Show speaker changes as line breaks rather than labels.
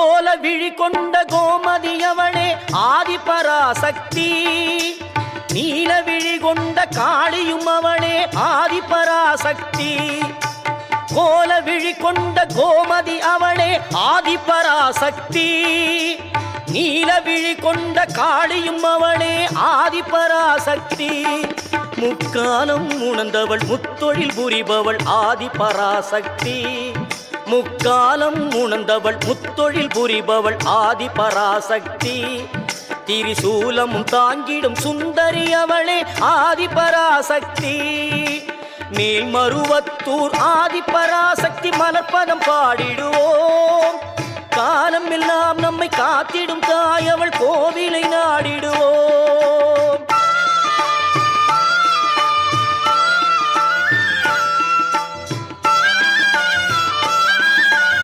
கோல விழி கொண்ட கோமதியவளே ஆதிபராசக்தி. நீல விழி கொண்ட காளியும் அவளே ஆதிபராசக்தி. கோல விழி கொண்ட கோமதி அவளே ஆதிபராசக்தி. நீல விழி கொண்ட காளியும் அவளே ஆதிபராசக்தி. முக்காலம் உணர்ந்தவள் முத்தொழில் புரிபவள் ஆதிபராசக்தி. முக்காலம் உணர்ந்தவள் முத்தொழில் புரிபவள் ஆதிபராசக்தி. திரிசூலமும் தாங்கிடும் சுந்தரி அவளே ஆதிபராசக்தி. மேல்மருவத்தூர் ஆதிபராசக்தி மலர்பதம் பாடிடுவோம். காலம் எல்லாம் நம்மை காத்திடும் தாய் அவள் கோவிலை நாடிடுவோம்.